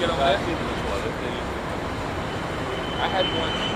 get on that? I had one.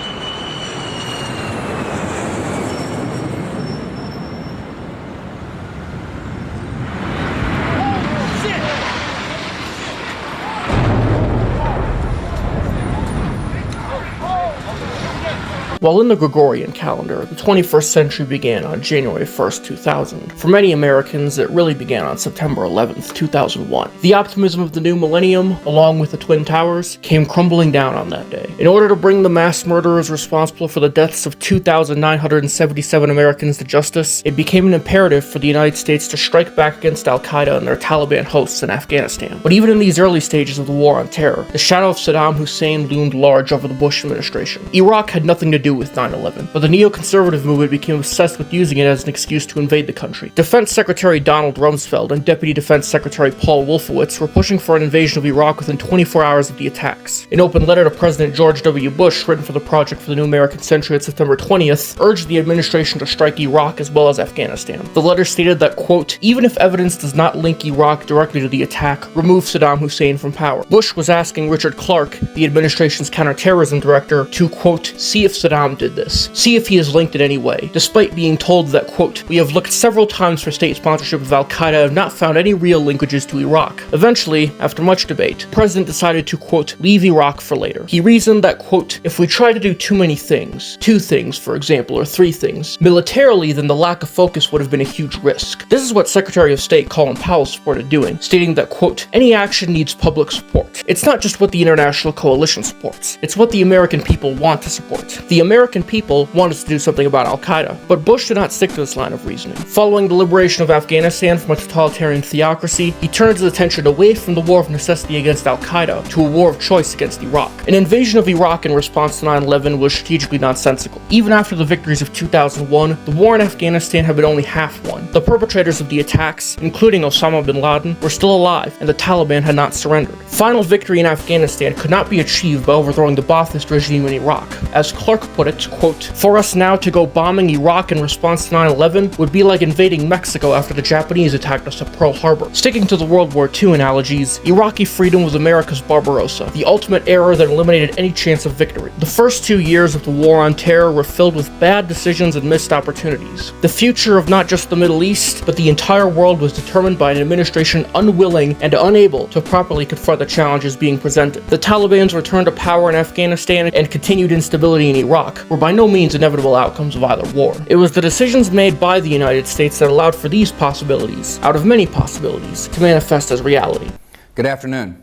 While in the Gregorian calendar, the 21st century began on January 1st, 2000. For many Americans, it really began on September 11th, 2001. The optimism of the new millennium, along with the Twin Towers, came crumbling down on that day. In order to bring the mass murderers responsible for the deaths of 2,977 Americans to justice, it became an imperative for the United States to strike back against al-Qaeda and their Taliban hosts in Afghanistan. But even in these early stages of the war on terror, the shadow of Saddam Hussein loomed large over the Bush administration. Iraq had nothing to do with 9/11, but the neoconservative movement became obsessed with using it as an excuse to invade the country. Defense Secretary Donald Rumsfeld and Deputy Defense Secretary Paul Wolfowitz were pushing for an invasion of Iraq within 24 hours of the attacks. An open letter to President George W. Bush, written for the Project for the New American Century on September 20th, urged the administration to strike Iraq as well as Afghanistan. The letter stated that, quote, even if evidence does not link Iraq directly to the attack, remove Saddam Hussein from power. Bush was asking Richard Clark, the administration's counterterrorism director, to, quote, see if Saddam did this. See if he is linked in any way, despite being told that, quote, we have looked several times for state sponsorship of al-Qaeda and have not found any real linkages to Iraq. Eventually, after much debate, the president decided to, quote, leave Iraq for later. He reasoned that, quote, if we try to do too many things, 2 things, for example, or 3 things, militarily, then the lack of focus would have been a huge risk. This is what Secretary of State Colin Powell supported doing, stating that, quote, any action needs public support. It's not just what the international coalition supports, it's what the American people want to support. The American people wanted to do something about al-Qaeda, but Bush did not stick to this line of reasoning. Following the liberation of Afghanistan from a totalitarian theocracy, he turned his attention away from the war of necessity against al-Qaeda to a war of choice against Iraq. An invasion of Iraq in response to 9/11 was strategically nonsensical. Even after the victories of 2001, the war in Afghanistan had been only half won. The perpetrators of the attacks, including Osama bin Laden, were still alive, and the Taliban had not surrendered. Final victory in Afghanistan could not be achieved by overthrowing the Ba'athist regime in Iraq. As Clark put it, quote, for us now to go bombing Iraq in response to 9/11 would be like invading Mexico after the Japanese attacked us at Pearl Harbor. Sticking to the World War II analogies, Iraqi freedom was America's Barbarossa, the ultimate error that eliminated any chance of victory. The first 2 years of the war on terror were filled with bad decisions and missed opportunities. The future of not just the Middle East, but the entire world was determined by an administration unwilling and unable to properly confront the challenges being presented. The Taliban's return to power in Afghanistan and continued instability in Iraq were by no means inevitable outcomes of either war. It was the decisions made by the United States that allowed for these possibilities, out of many possibilities, to manifest as reality. Good afternoon.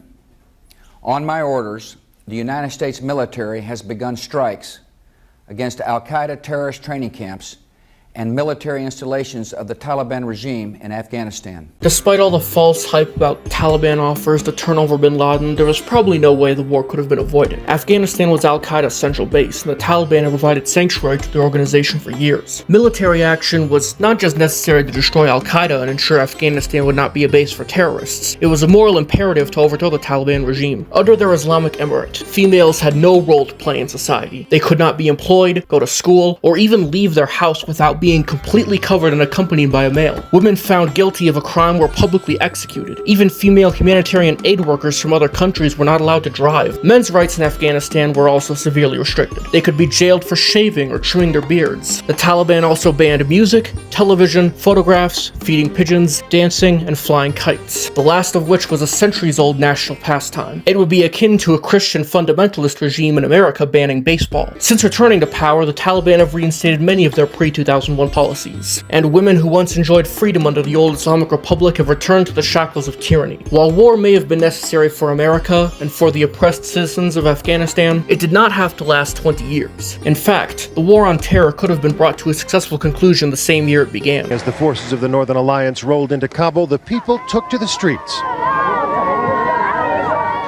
On my orders, the United States military has begun strikes against al-Qaeda terrorist training camps and military installations of the Taliban regime in Afghanistan. Despite all the false hype about Taliban offers to turn over bin Laden, there was probably no way the war could have been avoided. Afghanistan was al-Qaeda's central base, and the Taliban had provided sanctuary to the organization for years. Military action was not just necessary to destroy al-Qaeda and ensure Afghanistan would not be a base for terrorists. It was a moral imperative to overthrow the Taliban regime. Under their Islamic emirate, females had no role to play in society. They could not be employed, go to school, or even leave their house without being completely covered and accompanied by a male. Women found guilty of a crime were publicly executed. Even female humanitarian aid workers from other countries were not allowed to drive. Men's rights in Afghanistan were also severely restricted. They could be jailed for shaving or chewing their beards. The Taliban also banned music, television, photographs, feeding pigeons, dancing, and flying kites, the last of which was a centuries-old national pastime. It would be akin to a Christian fundamentalist regime in America banning baseball. Since returning to power, the Taliban have reinstated many of their pre-2001 policies, and women who once enjoyed freedom under the old Islamic Republic have returned to the shackles of tyranny. While war may have been necessary for America and for the oppressed citizens of Afghanistan, it did not have to last 20 years. In fact, the war on terror could have been brought to a successful conclusion the same year it began. As the forces of the Northern Alliance rolled into Kabul, the people took to the streets,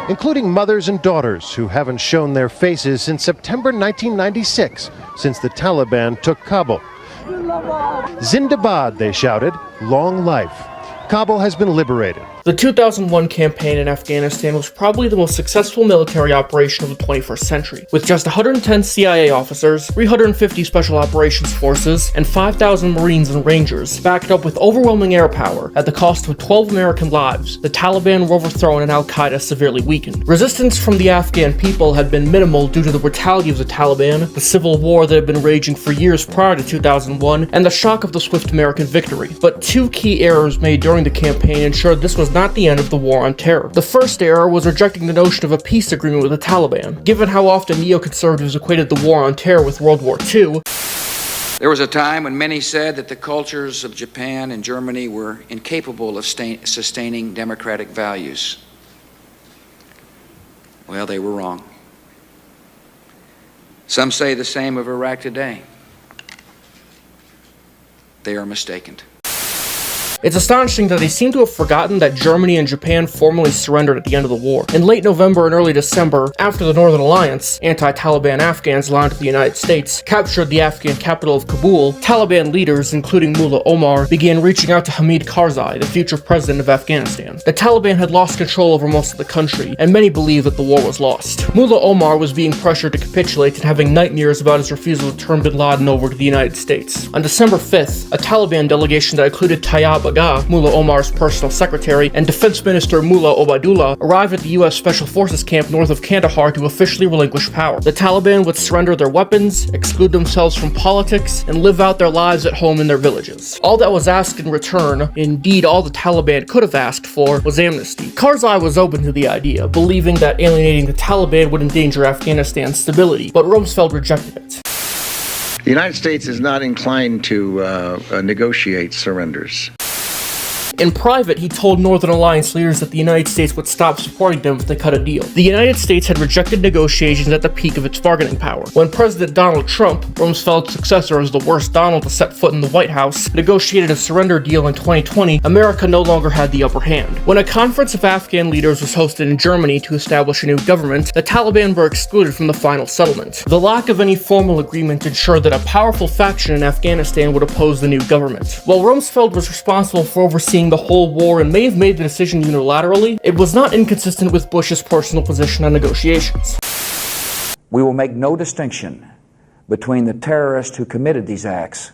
including mothers and daughters who haven't shown their faces since September 1996, since the Taliban took Kabul. Zindabad, they shouted, long life. Kabul has been liberated. The 2001 campaign in Afghanistan was probably the most successful military operation of the 21st century, with just 110 CIA officers, 350 Special Operations Forces, and 5,000 Marines and Rangers, backed up with overwhelming air power. At the cost of 12 American lives, the Taliban were overthrown and al-Qaeda severely weakened. Resistance from the Afghan people had been minimal due to the brutality of the Taliban, the civil war that had been raging for years prior to 2001, and the shock of the swift American victory. But two key errors made during the campaign ensured this was not the end of the war on terror. The first error was rejecting the notion of a peace agreement with the Taliban. Given how often neoconservatives equated the war on terror with World War II, There was a time when many said that the cultures of Japan and Germany were incapable of sustaining democratic values. Well, they were wrong. Some say the same of Iraq today. They are mistaken. it's astonishing that they seem to have forgotten that Germany and Japan formally surrendered at the end of the war. In late November and early December, after the Northern Alliance, anti-Taliban Afghans aligned with the United States, captured the Afghan capital of Kabul, Taliban leaders, including Mullah Omar, began reaching out to Hamid Karzai, the future president of Afghanistan. The Taliban had lost control over most of the country, and many believe that the war was lost. Mullah Omar was being pressured to capitulate and having nightmares about his refusal to turn bin Laden over to the United States. On December 5th, a Taliban delegation that included Tayyab Agha, Mullah Omar's personal secretary, and Defense Minister Mullah Obaidullah arrived at the U.S. Special Forces camp north of Kandahar to officially relinquish power. The Taliban would surrender their weapons, exclude themselves from politics, and live out their lives at home in their villages. All that was asked in return, indeed all the Taliban could have asked for, was amnesty. Karzai was open to the idea, believing that alienating the Taliban would endanger Afghanistan's stability, but Rumsfeld rejected it. The United States is not inclined to negotiate surrenders. In private, he told Northern Alliance leaders that the United States would stop supporting them if they cut a deal. The United States had rejected negotiations at the peak of its bargaining power. When President Donald Trump, Rumsfeld's successor as the worst Donald to set foot in the White House, negotiated a surrender deal in 2020, America no longer had the upper hand. When a conference of Afghan leaders was hosted in Germany to establish a new government, the Taliban were excluded from the final settlement. The lack of any formal agreement ensured that a powerful faction in Afghanistan would oppose the new government. While Rumsfeld was responsible for overseeing the whole war and may have made the decision unilaterally, it was not inconsistent with Bush's personal position on negotiations. We will make no distinction between the terrorists who committed these acts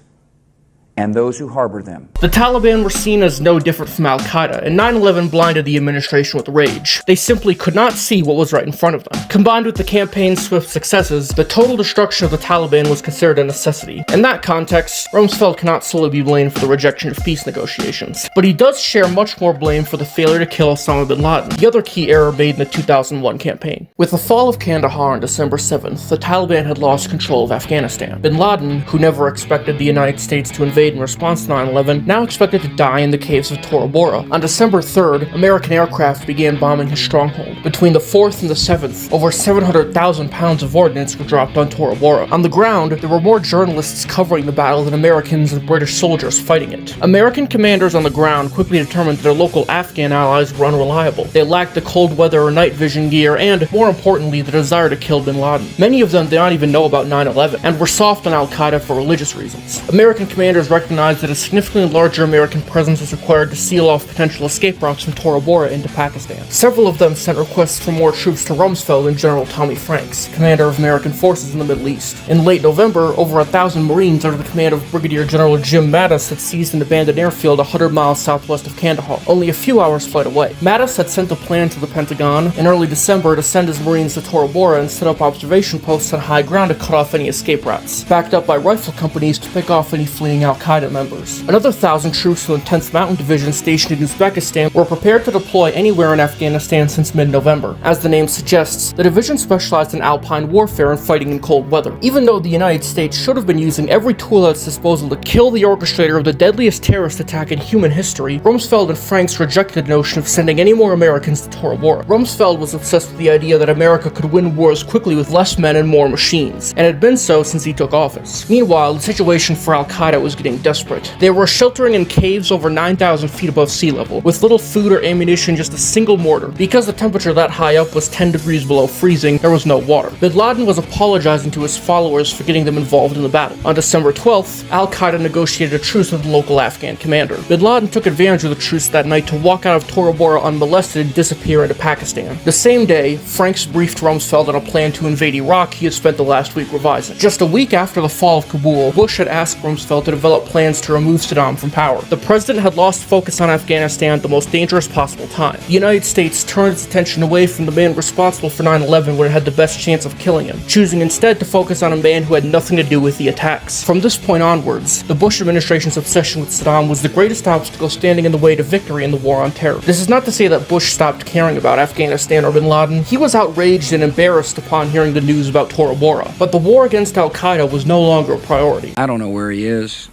and those who harbor them. The Taliban were seen as no different from al-Qaeda, and 9/11 blinded the administration with rage. They simply could not see what was right in front of them. Combined with the campaign's swift successes, the total destruction of the Taliban was considered a necessity. In that context, Rumsfeld cannot solely be blamed for the rejection of peace negotiations, but he does share much more blame for the failure to kill Osama bin Laden, the other key error made in the 2001 campaign. With the fall of Kandahar on December 7th, the Taliban had lost control of Afghanistan. Bin Laden, who never expected the United States to invade in response to 9/11, now expected to die in the caves of Tora Bora. On December 3rd, American aircraft began bombing his stronghold. Between the 4th and the 7th, over 700,000 pounds of ordnance were dropped on Tora Bora. On the ground, there were more journalists covering the battle than Americans and British soldiers fighting it. American commanders on the ground quickly determined that their local Afghan allies were unreliable. They lacked the cold weather or night vision gear and, more importantly, the desire to kill bin Laden. Many of them did not even know about 9/11 and were soft on al-Qaeda for religious reasons. American commanders recognized that a significantly larger American presence was required to seal off potential escape routes from Tora Bora into Pakistan. Several of them sent requests for more troops to Rumsfeld and General Tommy Franks, commander of American forces in the Middle East. In late November, over 1,000 Marines under the command of Brigadier General Jim Mattis had seized an abandoned airfield 100 miles southwest of Kandahar, only a few hours' flight away. Mattis had sent a plan to the Pentagon in early December to send his Marines to Tora Bora and set up observation posts on high ground to cut off any escape routes, backed up by rifle companies to pick off any fleeing al-Qaeda members. Another 1,000 troops from the 10th Mountain Division stationed in Uzbekistan were prepared to deploy anywhere in Afghanistan since mid-November. As the name suggests, the division specialized in alpine warfare and fighting in cold weather. Even though the United States should have been using every tool at its disposal to kill the orchestrator of the deadliest terrorist attack in human history, Rumsfeld and Franks rejected the notion of sending any more Americans to Tora Bora. Rumsfeld was obsessed with the idea that America could win wars quickly with less men and more machines, and had been so since he took office. Meanwhile, the situation for al-Qaeda was getting getting desperate. They were sheltering in caves over 9,000 feet above sea level, with little food or ammunition, just a single mortar. Because the temperature that high up was 10 degrees below freezing, there was no water. Bin Laden was apologizing to his followers for getting them involved in the battle. On December 12th, Al-Qaeda negotiated a truce with the local Afghan commander. Bin Laden took advantage of the truce that night to walk out of Tora Bora unmolested and disappear into Pakistan. The same day, Franks briefed Rumsfeld on a plan to invade Iraq he had spent the last week revising. Just a week after the fall of Kabul, Bush had asked Rumsfeld to develop plans to remove Saddam from power. The president had lost focus on Afghanistan at the most dangerous possible time. The United States turned its attention away from the man responsible for 9/11 when it had the best chance of killing him, choosing instead to focus on a man who had nothing to do with the attacks. From this point onwards, the Bush administration's obsession with Saddam was the greatest obstacle standing in the way to victory in the war on terror. This is not to say that Bush stopped caring about Afghanistan or bin Laden. He was outraged and embarrassed upon hearing the news about Tora Bora, but the war against Al-Qaeda was no longer a priority. I don't know where he is.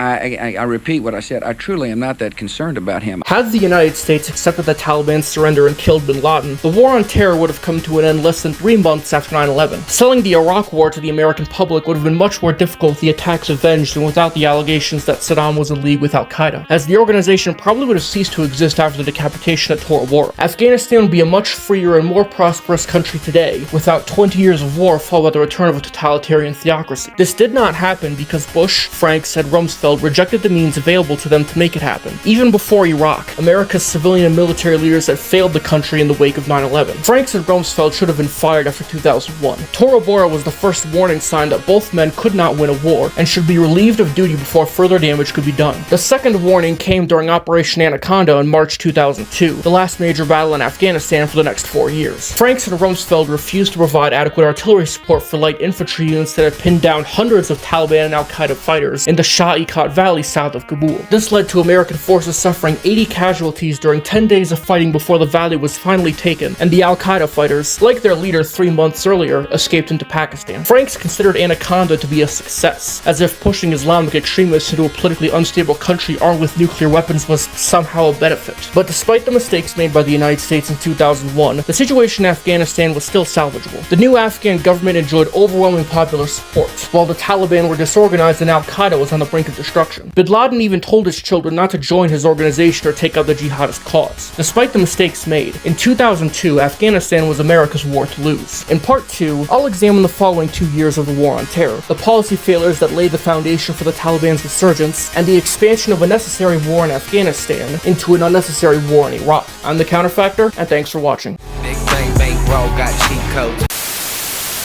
I repeat what I said. I truly am not that concerned about him. Had the United States accepted the Taliban's surrender and killed bin Laden, the war on terror would have come to an end less than 3 months after 9/11. Selling the Iraq war to the American public would have been much more difficult with the attacks avenged and without the allegations that Saddam was in league with Al-Qaeda, as the organization probably would have ceased to exist after the decapitation at Tora Bora. Afghanistan would be a much freer and more prosperous country today, without 20 years of war followed by the return of a totalitarian theocracy. This did not happen because Bush, Franks, and Rumsfeld rejected the means available to them to make it happen. Even before Iraq, America's civilian and military leaders had failed the country in the wake of 9/11. Franks and Rumsfeld should have been fired after 2001. Tora Bora was the first warning sign that both men could not win a war and should be relieved of duty before further damage could be done. The second warning came during Operation Anaconda in March 2002, the last major battle in Afghanistan for the next 4 years. Franks and Rumsfeld refused to provide adequate artillery support for light infantry units that had pinned down hundreds of Taliban and Al-Qaeda fighters in the Shah-e-Khat Valley south of Kabul. This led to American forces suffering 80 casualties during 10 days of fighting before the valley was finally taken, and the Al-Qaeda fighters, like their leader 3 months earlier, escaped into Pakistan. Franks considered Anaconda to be a success, as if pushing Islamic extremists into a politically unstable country armed with nuclear weapons was somehow a benefit. But despite the mistakes made by the United States in 2001, the situation in Afghanistan was still salvageable. The new Afghan government enjoyed overwhelming popular support, while the Taliban were disorganized and Al-Qaeda was on the brink of destruction. Bin Laden even told his children not to join his organization or take up the jihadist cause. Despite the mistakes made, in 2002, Afghanistan was America's war to lose. In part 2, I'll examine the following 2 years of the war on terror, the policy failures that laid the foundation for the Taliban's resurgence, and the expansion of a necessary war in Afghanistan into an unnecessary war in Iraq. I'm The Counterfactor, and thanks for watching. Big bang bankroll got cheat codes.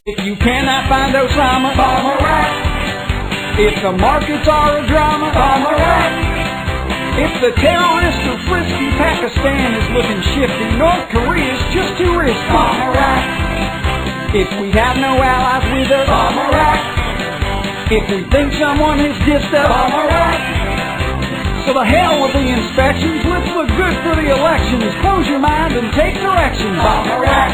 If you cannot find Osama, bomb Iraq. If the markets are a drama, bomb Iraq. If the terrorists are frisky, Pakistan is looking shifty, North Korea's just too risky, bomb Iraq. If we have no allies with us, bomb Iraq. If we think someone has dissed us, bomb Iraq. So the hell with the inspections, let's look good for the elections. Close your mind and take direction, bomb Iraq.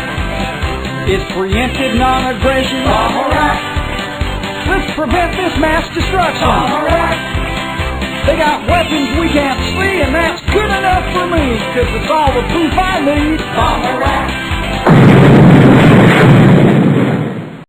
It's preemptive non-aggression, bomb Iraq. Let's prevent this mass destruction, bomb Iraq. They got weapons we can't see, and that's good enough for me, 'cause it's all the proof I need, bomb Iraq.